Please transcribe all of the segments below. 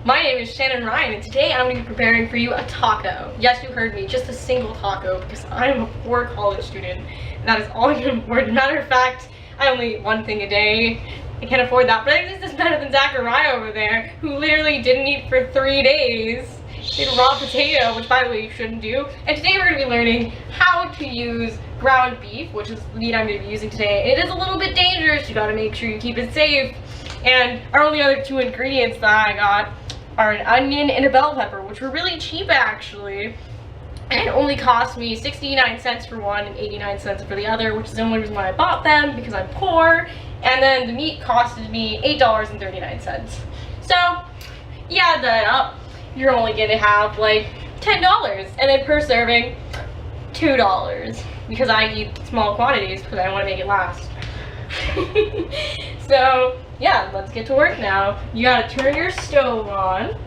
My name is Shannon Ryan, and today I'm going to be preparing for you a taco. Yes, you heard me, just a single taco, because I'm a poor college student, and that is all I can afford. Matter of fact, I only eat one thing a day. I can't afford that, but this is better than Zachariah over there, who literally didn't eat for 3 days. He ate raw potato, which by the way you shouldn't do. And today we're going to be learning how to use ground beef, which is the meat I'm going to be using today. It is a little bit dangerous, you got to make sure you keep it safe. And our only other 2 ingredients that I got are an onion and a bell pepper, which were really cheap actually. And it only cost me 69 cents for one and 89 cents for the other, which is the only reason why I bought them, because I'm poor. And then the meat costed me $8.39. So, you add that up, you're only gonna have like $10. And then per serving, $2. Because I eat small quantities because I want to make it last. So, yeah, let's get to work now. You gotta turn your stove on.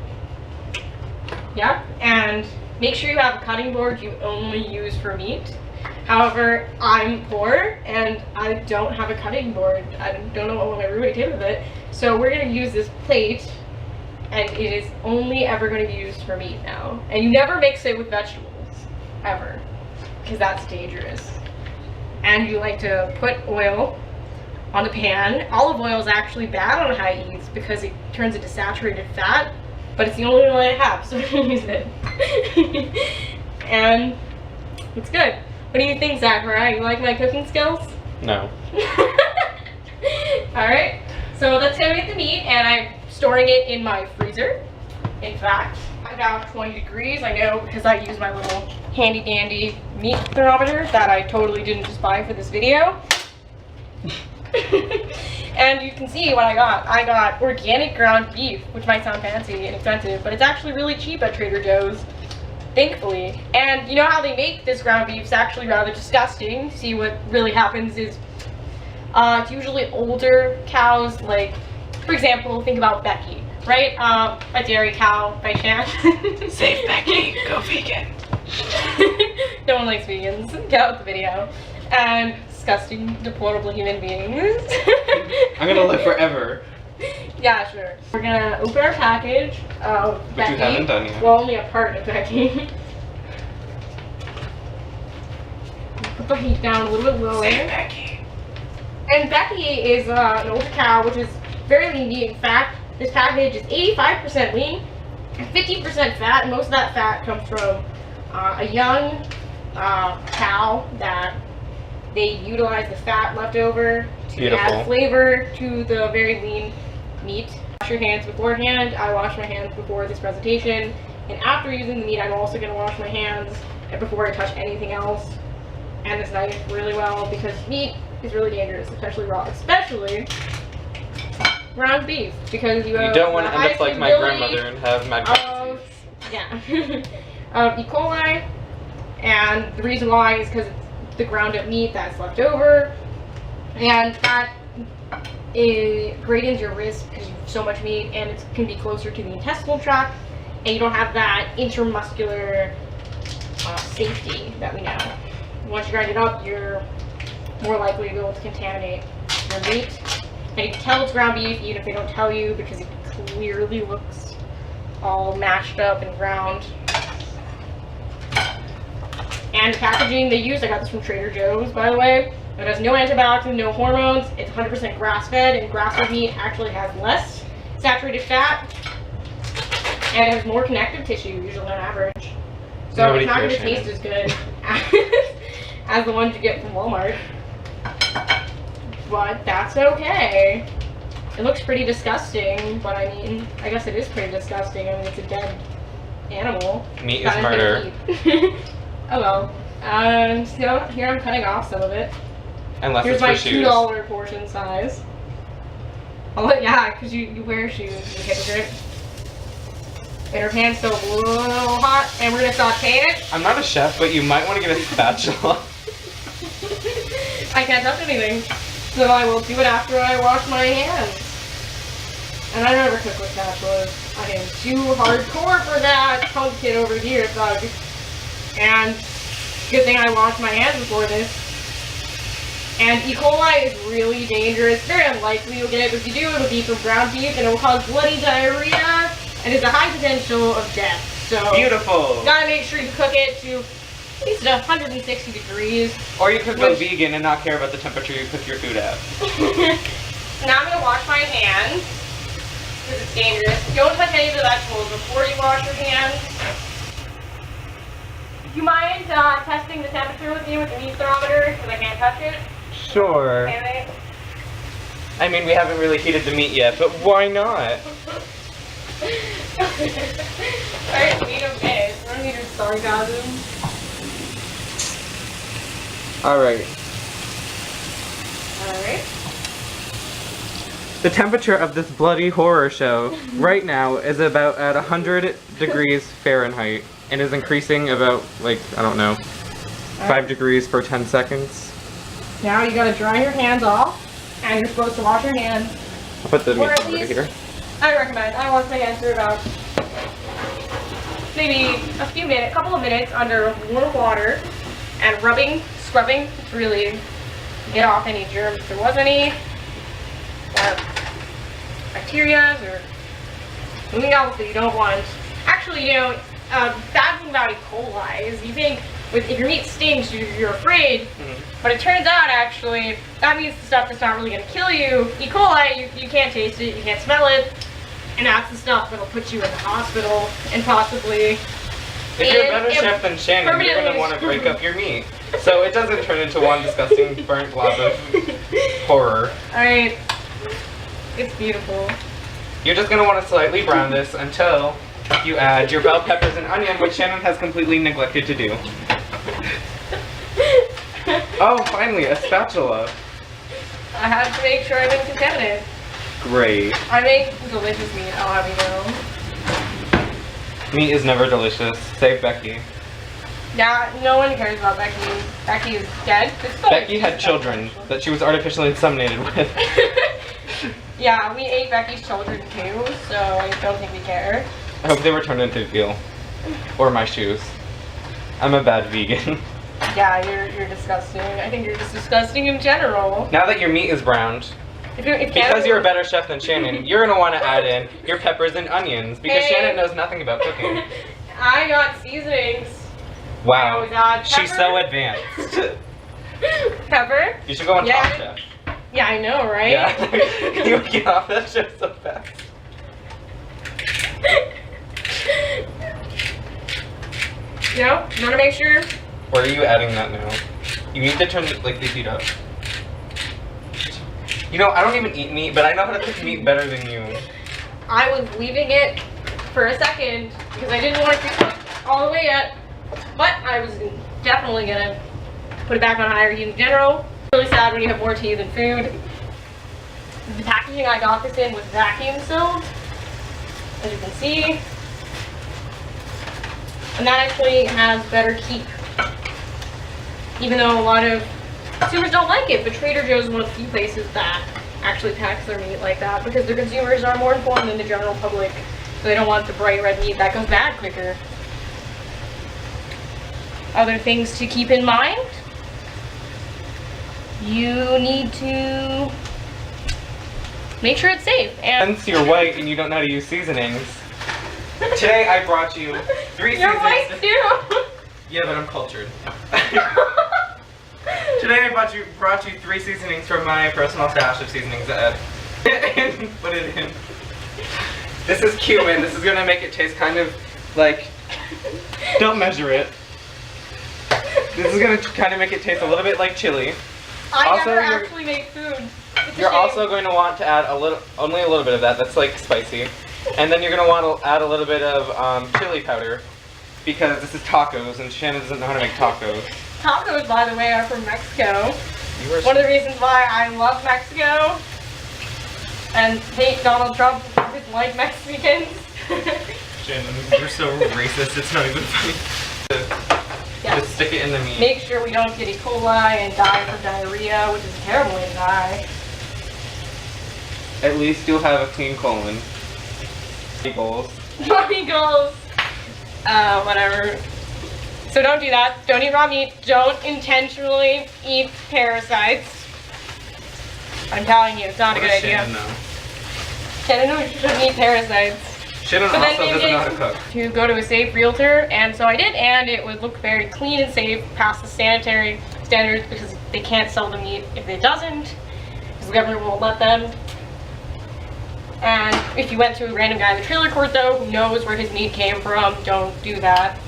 Yeah, and make sure you have a cutting board you only use for meat. However, I'm poor and I don't have a cutting board. I don't know what my roommate did with it. So we're gonna use this plate, and it is only ever gonna be used for meat now. And you never mix it with vegetables, ever, because that's dangerous. And you like to put oil on the pan. Olive oil is actually bad on high heats because it turns into saturated fat, but it's the only one I have, so I'm gonna use it. And it's good. What do you think, Zachariah? You like my cooking skills? No. Alright, so let's go get the meat, and I'm storing it in my freezer. In fact, about 20 degrees, I know, because I use my little handy dandy meat thermometer that I totally didn't just buy for this video. And you can see what I got. I got organic ground beef, which might sound fancy and expensive, but it's actually really cheap at Trader Joe's, thankfully. And you know how they make this ground beef is actually rather disgusting. See, what really happens is it's usually older cows, like, for example, think about Becky, right? A dairy cow by chance. Save Becky, go vegan. No one likes vegans. Get out the video. And disgusting, deplorable human beings. I'm gonna live forever. Yeah, sure. We're gonna open our package of Becky. Which you haven't done yet. Well, only a part of Becky. Put the heat down a little bit lower. Save Becky. And Becky is an older cow, which is very lean meat. In fact, this package is 85% lean, 50% fat, and most of that fat comes from a young cow that they utilize the fat left over to add flavor to the very lean meat. Wash your hands beforehand. I wash my hands before this presentation, and after using the meat, I'm also going to wash my hands before I touch anything else, and this knife really well, because meat is really dangerous, especially raw, especially ground beef, because you don't want to end up like my grandmother and have mad cow disease. Yeah. E. coli, and the reason why is because it's the ground up meat that's left over, and that greatens your risk because you have so much meat, and it can be closer to the intestinal tract, and you don't have that intramuscular safety that we know. Once you grind it up, you're more likely to be able to contaminate your meat. And you can tell it's ground beef even if they don't tell you, because it clearly looks all mashed up and ground. And the packaging they use, I got this from Trader Joe's, by the way. It has no antibiotics and no hormones. It's 100% grass-fed, and grass-fed meat actually has less saturated fat, and it has more connective tissue usually on average. So it's not going to taste as good as the ones you get from Walmart. But that's okay. It looks pretty disgusting, but I mean, I guess it is pretty disgusting. I mean, it's a dead animal. Meat is murder. Oh well. And so here I'm cutting off some of it. Unless here's it's my for $2 portion size. Oh yeah, because you wear shoes, you hypocrite. And her pan's still a little hot, and we're gonna saute it. I'm not a chef, but you might want to get a spatula. I can't touch anything, so I will do it after I wash my hands. And I never cook with spatulas. I am too hardcore for that punk kid over here, thug. And good thing I washed my hands before this. And E. coli is really dangerous. Very unlikely you'll get it, but if you do, it'll be from ground beef, and it will cause bloody diarrhea and is a high potential of death. So Beautiful. you gotta make sure you cook it to at least 160 degrees. Or you could go vegan and not care about the temperature you cook your food at. Now I'm gonna wash my hands because it's dangerous. Don't touch any of the vegetables before you wash your hands. Do you mind testing the temperature with me with the meat thermometer because I can't touch it? Sure. Can I? I mean, we haven't really heated the meat yet, but why not? Alright, meat okay. I don't need your sarcasm. Alright. Alright. The temperature of this bloody horror show right now is about at 100 degrees Fahrenheit and is increasing about, like, I don't know, 5 degrees per 10 seconds. Now you gotta dry your hands off, and you're supposed to wash your hands. I'll put the Or meat at over least- here. I recommend. I wash my hands for about maybe a few minutes, couple of minutes under warm water, and scrubbing to really get off any germs if there was any, or bacteria, or anything else that you don't want. Actually, you know, bad thing about E. coli is you think if your meat stinks, you're afraid, but it turns out actually that means the stuff that's not really going to kill you. E. coli, you can't taste it, you can't smell it, and that's the stuff that'll put you in the hospital and possibly. If you're a better chef than Shannon, you're going to want to break up your meat. So it doesn't turn into one disgusting burnt blob of horror. Alright, it's beautiful. You're just going to want to slightly brown this until you add your bell peppers and onion, which Shannon has completely neglected to do. Oh, finally, a spatula. I have to make sure I'm in contaminant. Great. I make delicious meat, I'll have you know. Meat is never delicious. Save Becky. Yeah, no one cares about Becky. Becky is dead. Becky had children that she was artificially inseminated with. Yeah, we ate Becky's children too, so I don't think we care. I hope they were turned into veal. Or my shoes. I'm a bad vegan. Yeah, you're disgusting. I think you're just disgusting in general. Now that your meat is browned, because you're a better chef than Shannon, you're gonna want to add in your peppers and onions because Hey. Shannon knows nothing about cooking. I got seasonings. Wow, I got she's pepper. so advanced. Pepper? You should go on Yeah. Top Chef. Yeah, I know, right? Yeah, you would get off that show so fast. You know, you wanna make sure. Where are you adding that now? You need to turn like the heat up. You know, I don't even eat meat, but I know how to cook meat better than you. I was leaving it for a second because I didn't want it to cook all the way yet, but I was definitely gonna put it back on higher heat in general. It's really sad when you have more tea than food. The packaging I got this in was vacuum sealed, as you can see, and that actually has better keep. Even though a lot of consumers don't like it, but Trader Joe's is one of the few places that actually packs their meat like that because their consumers are more informed than the general public, so they don't want the bright red meat that goes bad quicker. Other things to keep in mind: you need to make sure it's safe. And Since you're white and you don't know how to use seasonings, today I brought you 3 you're seasonings. white too. Yeah, but I'm cultured. Today I brought you 3 seasonings from my personal stash of seasonings and put it in. This is cumin. This is gonna make it taste kind of like. Don't measure it. This is gonna kind of make it taste a little bit like chili. I Also, never you're- actually make food. It's a You're shame. also going to want to add only a little bit of that. That's like spicy, and then you're gonna want to add a little bit of chili powder because this is tacos, and Shannon doesn't know how to make tacos. Tacos, by the way, are from Mexico. You are One of the reasons why I love Mexico and hate Donald Trump is like Mexicans. Shannon, you're so racist. It's not even funny. Yeah. Just stick it in the meat. Make sure we don't get E. coli and die from diarrhea, which is a terrible way to die. At least you'll have a clean colon. Goals. Eagles. Whatever. So don't do that. Don't eat raw meat. Don't intentionally eat parasites. I'm telling you, it's not a good idea. Shannon knows you shouldn't eat parasites. Shannon So then also doesn't know how to mandating cook. to go to a safe realtor, and so I did, and it would look very clean and safe, past the sanitary standards, because they can't sell the meat if it doesn't, because the government won't let them. And if you went to a random guy in the trailer court, though, who knows where his meat came from, don't do that.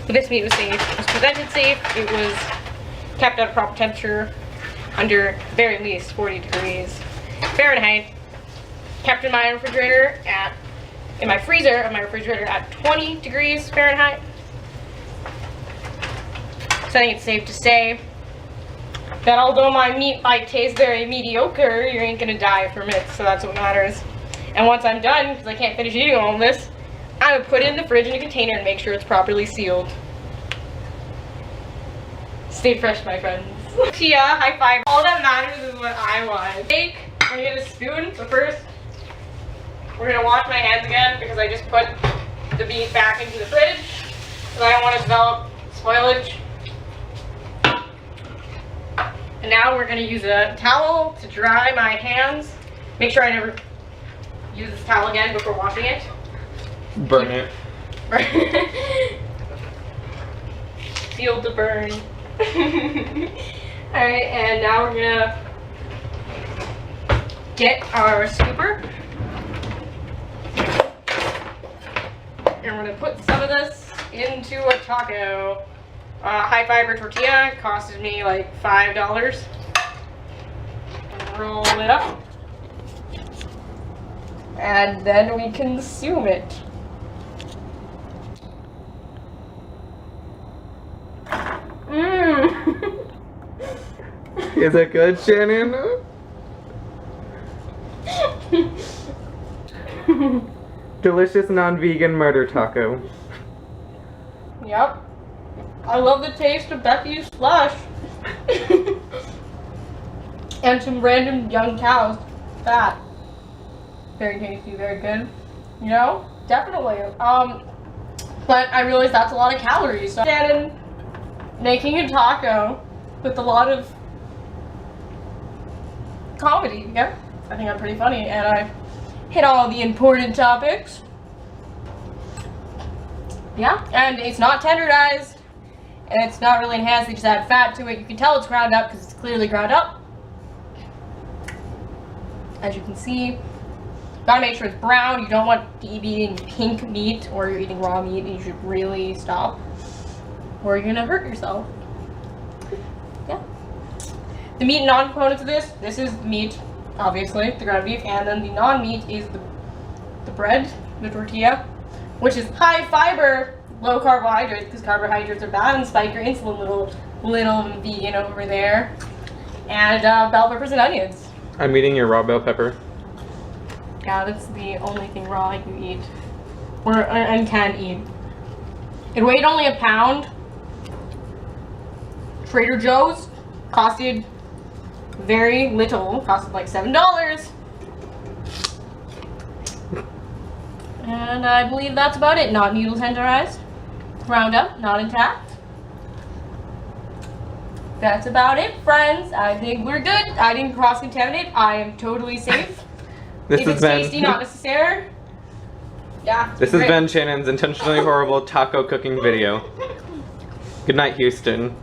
But this meat was safe. It was presented safe. It was kept at a proper temperature, under very least 40 degrees Fahrenheit. Kept in my refrigerator in my freezer of my refrigerator at 20 degrees Fahrenheit. So I think it's safe to say that although my meat might taste very mediocre, you ain't gonna die from it, so that's what matters. And once I'm done, because I can't finish eating all of this, I would put it in the fridge in a container and make sure it's properly sealed. Stay fresh, my friends. Tia, high five. All that matters is what I want. Take, I'm gonna get a spoon, so first, we're gonna wash my hands again because I just put the meat back into the fridge because I don't want to develop spoilage. And now we're gonna use a towel to dry my hands. Make sure I never use this towel again before washing it. Burn it. Sealed to burn. Alright, and now we're gonna get our scooper. And we're gonna put some of this into a taco. High fiber tortilla costed me like $5. And roll it up. And then we consume it. Mmm. Is it good, Shannon? Delicious non-vegan murder taco. Yep. I love the taste of Becky's flesh. And some random young cows. Fat. Very tasty, very good. You know? Definitely. But I realized that's a lot of calories. So Shannon making a taco with a lot of comedy. Yeah. I think I'm pretty funny, and I hit all the important topics. Yeah, and it's not tenderized, and it's not really enhanced. They just add fat to it. You can tell it's ground up because it's clearly ground up. As you can see, gotta make sure it's brown. You don't want to be eating pink meat, or you're eating raw meat, and you should really stop, or you're gonna hurt yourself. Yeah. The meat non-components of this is meat, obviously, the ground beef, and then the non-meat is the bread, the tortilla, which is high fiber, low carbohydrates, because carbohydrates are bad and spike your insulin, little vegan over there. And bell peppers and onions. I'm eating your raw bell pepper. Yeah, that's the only thing raw I can eat. And can eat. It weighed only a pound. Trader Joe's costed very little, costed like $7. And I believe that's about it. Not needle tenderized, ground up, not intact. That's about it, friends. I think we're good. I didn't cross-contaminate. I am totally safe. This if has it's been tasty, not necessary. Yeah. This has great. been Shannon's intentionally horrible taco cooking video. Good night, Houston.